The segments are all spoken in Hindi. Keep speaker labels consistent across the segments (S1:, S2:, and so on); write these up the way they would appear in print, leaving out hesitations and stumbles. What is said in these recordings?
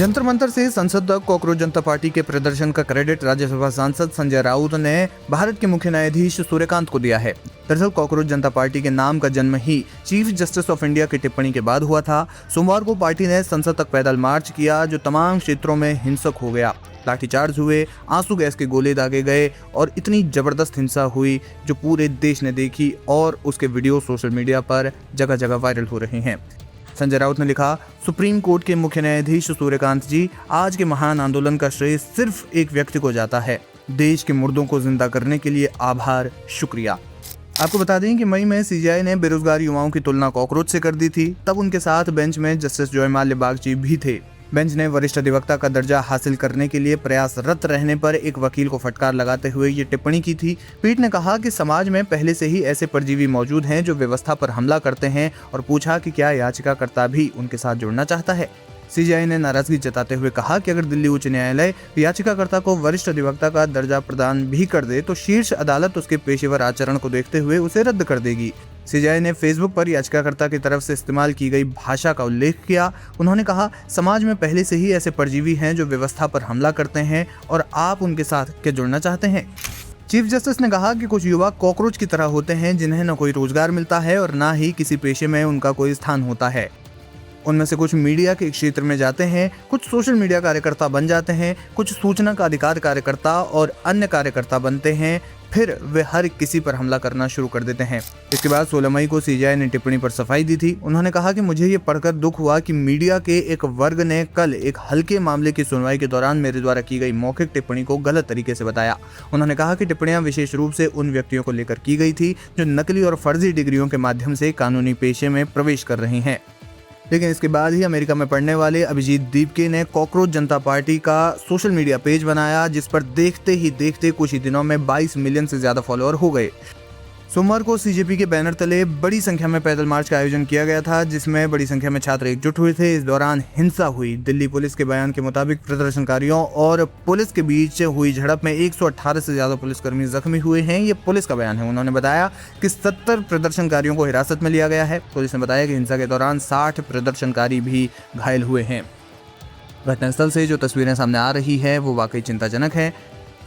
S1: जंतर मंतर से संसद तक कॉकरोच जनता पार्टी के प्रदर्शन का क्रेडिट राज्यसभा सांसद संजय राउत ने भारत के मुख्य न्यायाधीश सूर्यकांत को दिया है। दरअसल कॉकरोच जनता पार्टी के नाम का जन्म ही चीफ जस्टिस ऑफ इंडिया की टिप्पणी के बाद हुआ था। सोमवार को पार्टी ने संसद तक पैदल मार्च किया, जो तमाम क्षेत्रों में हिंसक हो गया। लाठीचार्ज हुए, आंसू गैस के गोले दागे गए और इतनी जबरदस्त हिंसा हुई जो पूरे देश ने देखी और उसके वीडियो सोशल मीडिया पर जगह जगह वायरल हो रहे हैं। संजय राउत ने लिखा, सुप्रीम कोर्ट के मुख्य न्यायाधीश सूर्यकांत जी, आज के महान आंदोलन का श्रेय सिर्फ एक व्यक्ति को जाता है। देश के मुर्दों को जिंदा करने के लिए आभार, शुक्रिया। आपको बता दें कि मई में सीजेआई ने बेरोजगार युवाओं की तुलना कॉकरोच से कर दी थी। तब उनके साथ बेंच में जस्टिस जयमाल्या बागची भी थे। बेंच ने वरिष्ठ अधिवक्ता का दर्जा हासिल करने के लिए प्रयासरत रहने पर एक वकील को फटकार लगाते हुए ये टिप्पणी की थी। पीठ ने कहा कि समाज में पहले से ही ऐसे परजीवी मौजूद हैं जो व्यवस्था पर हमला करते हैं और पूछा कि क्या याचिकाकर्ता भी उनके साथ जुड़ना चाहता है। सीजेआई ने नाराजगी जताते हुए कहा कि अगर दिल्ली उच्च न्यायालय याचिकाकर्ता को वरिष्ठ अधिवक्ता का दर्जा प्रदान भी कर दे तो शीर्ष अदालत उसके पेशेवर आचरण को देखते हुए उसे रद्द कर देगी। सीजेआई ने फेसबुक पर याचिकाकर्ता की तरफ से इस्तेमाल की गई भाषा का उल्लेख किया। उन्होंने कहा, समाज में पहले से ही ऐसे परजीवी हैं जो व्यवस्था पर हमला करते हैं और आप उनके साथ क्या जुड़ना चाहते हैं। चीफ जस्टिस ने कहा कि कुछ युवा कॉकरोच की तरह होते हैं जिन्हें न कोई रोजगार मिलता है और न ही किसी पेशे में उनका कोई स्थान होता है। उनमें से कुछ मीडिया के क्षेत्र में जाते हैं, कुछ सोशल मीडिया कार्यकर्ता बन जाते हैं, कुछ सूचना का अधिकार कार्यकर्ता और अन्य कार्यकर्ता बनते हैं, फिर वे हर किसी पर हमला करना शुरू कर देते हैं। इसके बाद 16 मई को सीजेआई ने टिप्पणी पर सफाई दी थी। उन्होंने कहा कि मुझे ये पढ़कर दुख हुआ कि मीडिया के एक वर्ग ने कल एक हल्के मामले की सुनवाई के दौरान मेरे द्वारा की गई मौखिक टिप्पणी को गलत तरीके से बताया। उन्होंने कहा कि टिप्पणियां विशेष रूप से उन व्यक्तियों को लेकर की गई थी जो नकली और फर्जी डिग्रियों के माध्यम से कानूनी पेशे में प्रवेश कर रहे हैं। लेकिन इसके बाद ही अमेरिका में पढ़ने वाले अभिजीत दीपके ने कॉकरोच जनता पार्टी का सोशल मीडिया पेज बनाया, जिस पर देखते ही देखते कुछ ही दिनों में 22 मिलियन से ज्यादा फॉलोअर हो गए। सोमवार को सीजेपी के बैनर तले बड़ी संख्या में पैदल मार्च का आयोजन किया गया था, जिसमें बड़ी संख्या में छात्र एकजुट हुए थे। इस दौरान हिंसा हुई। दिल्ली पुलिस के बयान के मुताबिक प्रदर्शनकारियों और पुलिस के बीच हुई झड़प में 118 से ज्यादा पुलिसकर्मी जख्मी हुए हैं। ये पुलिस का बयान है। उन्होंने बताया कि 70 प्रदर्शनकारियों को हिरासत में लिया गया है। पुलिस ने बताया कि हिंसा के दौरान 60 प्रदर्शनकारी भी घायल हुए हैं। घटनास्थल से जो तस्वीरें सामने आ रही है वो वाकई चिंताजनक है।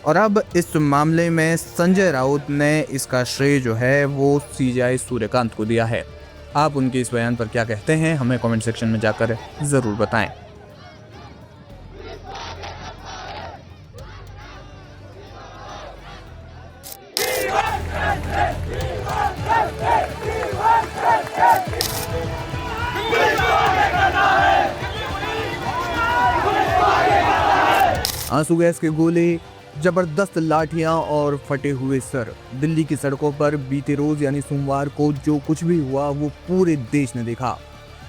S1: और अब इस मामले में संजय राउत ने इसका श्रेय जो है वो सीजेआई सूर्यकांत को दिया है। आप उनके इस बयान पर क्या कहते हैं, हमें कमेंट सेक्शन में जाकर ज़रूर बताएं। आंसू गैस के गोले, जबरदस्त लाठियां और फटे हुए सर। दिल्ली की सड़कों पर बीते रोज यानी सोमवार को जो कुछ भी हुआ वो पूरे देश ने देखा।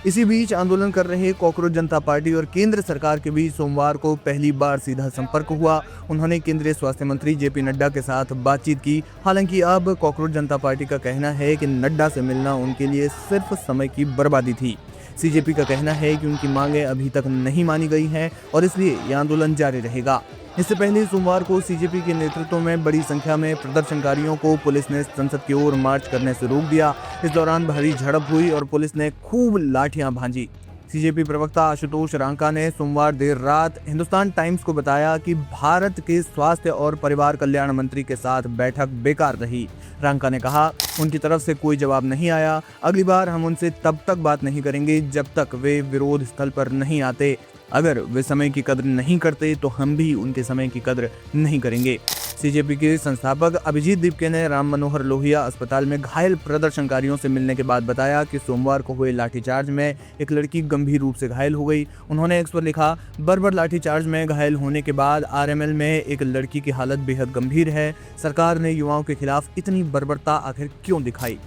S1: इसी बीच आंदोलन कर रहे कॉकरोच जनता पार्टी और केंद्र सरकार के बीच सोमवार को पहली बार सीधा संपर्क हुआ। उन्होंने केंद्रीय स्वास्थ्य मंत्री जेपी नड्डा के साथ बातचीत की। हालांकि अब कॉकरोच जनता पार्टी का कहना है कि नड्डा से मिलना उनके लिए सिर्फ समय की बर्बादी थी। सीजेपी का कहना है कि उनकी मांगें अभी तक नहीं मानी गई हैं और इसलिए यह आंदोलन जारी रहेगा। इससे पहले सोमवार को सीजेपी के नेतृत्व में बड़ी संख्या में प्रदर्शनकारियों को पुलिस ने संसद की ओर मार्च करने से रोक दिया। इस दौरान भारी झड़प हुई और पुलिस ने खूब लाठियां भांजी। सीजेपी प्रवक्ता आशुतोष रांका ने सोमवार देर रात हिंदुस्तान टाइम्स को बताया कि भारत के स्वास्थ्य और परिवार कल्याण मंत्री के साथ बैठक बेकार रही। रांका ने कहा, उनकी तरफ से कोई जवाब नहीं आया। अगली बार हम उनसे तब तक बात नहीं करेंगे जब तक वे विरोध स्थल पर नहीं आते। अगर वे समय की कद्र नहीं करते तो हम भी उनके समय की कद्र नहीं करेंगे। सीजेपी के संस्थापक अभिजीत दीपके ने राम मनोहर लोहिया अस्पताल में घायल प्रदर्शनकारियों से मिलने के बाद बताया कि सोमवार को हुए लाठीचार्ज में एक लड़की गंभीर रूप से घायल हो गई। उन्होंने एक्स पर लिखा, बर्बर लाठीचार्ज में घायल होने के बाद आरएमएल में एक लड़की की हालत बेहद गंभीर है। सरकार ने युवाओं के खिलाफ इतनी बर्बरता आखिर क्यों दिखाई।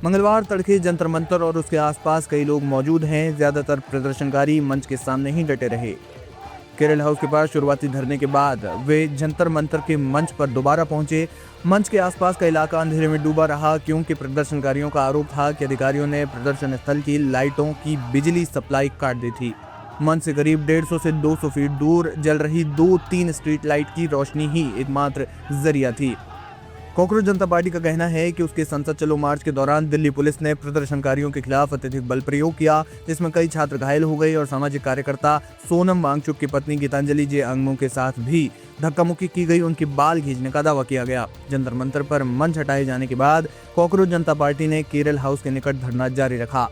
S1: मंगलवार तड़के जंतर मंतर और उसके आसपास कई लोग मौजूद हैं। ज्यादातर प्रदर्शनकारी मंच के सामने ही डटे रहे। केरल हाउस के पास शुरुआती धरने के बाद वे जंतर मंतर के मंच पर दोबारा पहुंचे। मंच के आसपास का इलाका अंधेरे में डूबा रहा क्योंकि प्रदर्शनकारियों का आरोप था कि अधिकारियों ने प्रदर्शन स्थल की लाइटों की बिजली सप्लाई काट दी थी। मंच से करीब 150 से 200 फीट दूर जल रही 2-3 स्ट्रीट लाइट की रोशनी ही एकमात्र जरिया थी। कॉकरोच जनता पार्टी का कहना है कि उसके संसद चलो मार्च के दौरान दिल्ली पुलिस ने प्रदर्शनकारियों के खिलाफ अत्यधिक बल प्रयोग किया, जिसमें कई छात्र घायल हो गए और सामाजिक कार्यकर्ता सोनम वांगचुक की पत्नी गीतांजलि जे अंगमो के साथ भी धक्का मुक्की की गई, उनकी बाल खींचने का दावा किया गया। जंतर मंतर पर मंच हटाए जाने के बाद कॉकरोच जनता पार्टी ने केरल हाउस के निकट धरना जारी रखा।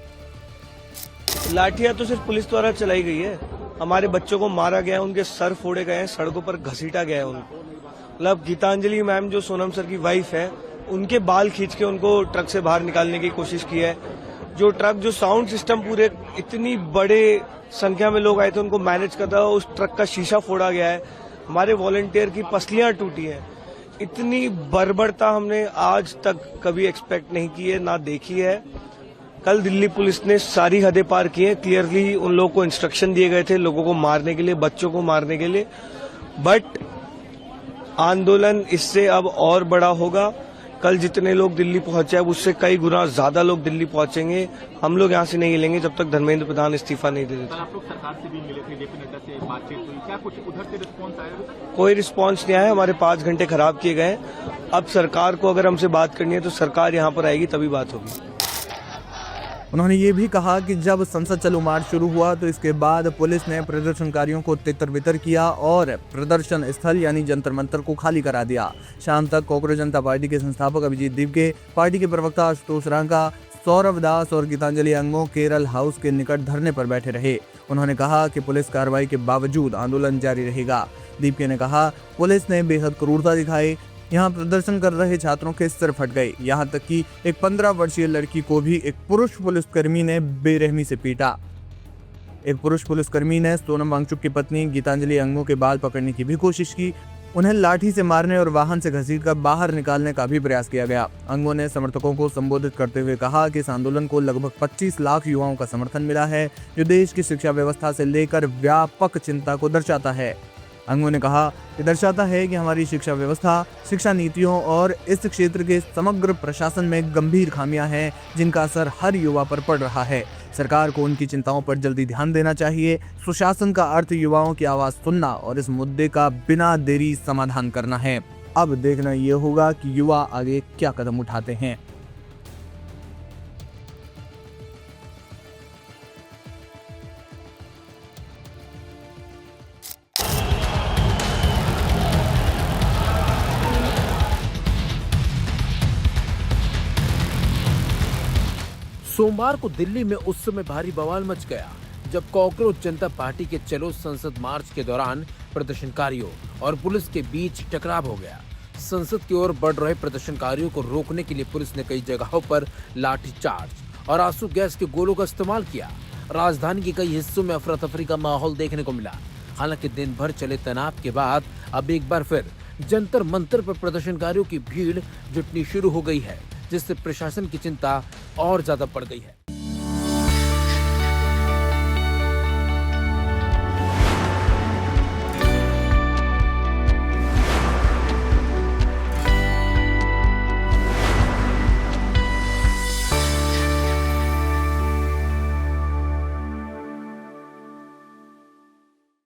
S2: लाठियां तो सिर्फ पुलिस द्वारा चलाई गई है, हमारे बच्चों को मारा गया है, उनके सर फोड़े गए हैं, सड़कों पर घसीटा गया है उनको। मतलब गीतांजलि मैम जो सोनम सर की वाइफ है, उनके बाल खींच के उनको ट्रक से बाहर निकालने की कोशिश की है। जो ट्रक जो साउंड सिस्टम पूरे इतनी बड़े संख्या में लोग आए थे उनको मैनेज करता, उस ट्रक का शीशा फोड़ा गया है, हमारे वॉलंटियर की पसलियां टूटी हैं। इतनी बर्बरता हमने आज तक कभी एक्सपेक्ट नहीं की है, ना देखी है। कल दिल्ली पुलिस ने सारी हदें पार की हैं, क्लियरली उन लोगों को इंस्ट्रक्शन दिए गए थे लोगों को मारने के लिए, बच्चों को मारने के लिए, बट आंदोलन इससे अब और बड़ा होगा। कल जितने लोग दिल्ली पहुंचे अब उससे कई गुना ज्यादा लोग दिल्ली पहुंचेंगे। हम लोग यहाँ से नहीं हिलेंगे जब तक धर्मेंद्र प्रधान इस्तीफा नहीं दे देते।
S3: आप लोग सरकार से भी मिले थे, जेपी नड्डा से बातचीत हुई, क्या कुछ उधर से रिस्पॉन्स आया?
S2: कोई रिस्पॉन्स नहीं आया, हमारे 5 घंटे खराब किए गए। अब सरकार को अगर हमसे बात करनी है तो सरकार यहाँ पर आएगी तभी बात होगी।
S1: उन्होंने ये भी कहा कि जब संसद चलो मार्च शुरू हुआ तो इसके बाद पुलिस ने प्रदर्शनकारियों को तितर बितर किया और प्रदर्शन स्थल यानी जंतर मंतर को खाली करा दिया। शाम तक कॉकरोच जनता पार्टी के संस्थापक अभिजीत दीपके, पार्टी के प्रवक्ता आशुतोष रांका, सौरभ दास और गीतांजलि अंगमो केरल हाउस के निकट धरने पर बैठे रहे। उन्होंने कहा कि पुलिस कार्रवाई के बावजूद आंदोलन जारी रहेगा। दीपके ने कहा, पुलिस ने बेहद क्रूरता दिखाई, यहाँ प्रदर्शन कर रहे छात्रों के सिर फट गए, यहाँ तक कि एक 15 वर्षीय लड़की को भी एक पुरुष पुलिसकर्मी ने बेरहमी से पीटा। एक पुरुष पुलिसकर्मी ने सोनम वांगचुक की पत्नी गीतांजलि अंगमो के बाल पकड़ने की भी कोशिश की। उन्हें लाठी से मारने और वाहन से घसीटकर बाहर निकालने का भी प्रयास किया गया। अंगमो ने समर्थकों को संबोधित करते हुए कहा कि इस आंदोलन को लगभग 25 लाख युवाओं का समर्थन मिला है, जो देश की शिक्षा व्यवस्था से लेकर व्यापक चिंता को दर्शाता है। अंगमो ने कहा कि दर्शाता है कि हमारी शिक्षा व्यवस्था, शिक्षा नीतियों और इस क्षेत्र के समग्र प्रशासन में गंभीर खामियां हैं, जिनका असर हर युवा पर पड़ रहा है। सरकार को उनकी चिंताओं पर जल्दी ध्यान देना चाहिए। सुशासन का अर्थ युवाओं की आवाज सुनना और इस मुद्दे का बिना देरी समाधान करना है। अब देखना यह होगा कि युवा आगे क्या कदम उठाते हैं।
S4: सोमवार को दिल्ली में उस समय भारी बवाल मच गया जब कॉकरोच जनता पार्टी के चलो संसद मार्च के दौरान प्रदर्शनकारियों और पुलिस के बीच टकराव हो गया। संसद की ओर बढ़ रहे प्रदर्शनकारियों को रोकने के लिए पुलिस ने कई जगहों पर लाठीचार्ज और आंसू गैस के गोलों का इस्तेमाल किया। राजधानी के कई हिस्सों में अफरा तफरी का माहौल देखने को मिला। हालांकि दिन भर चले तनाव के बाद अब एक बार फिर जंतर मंतर पर प्रदर्शनकारियों की भीड़ जुटनी शुरू हो गई है, जिससे प्रशासन की चिंता और ज्यादा बढ़ गई है।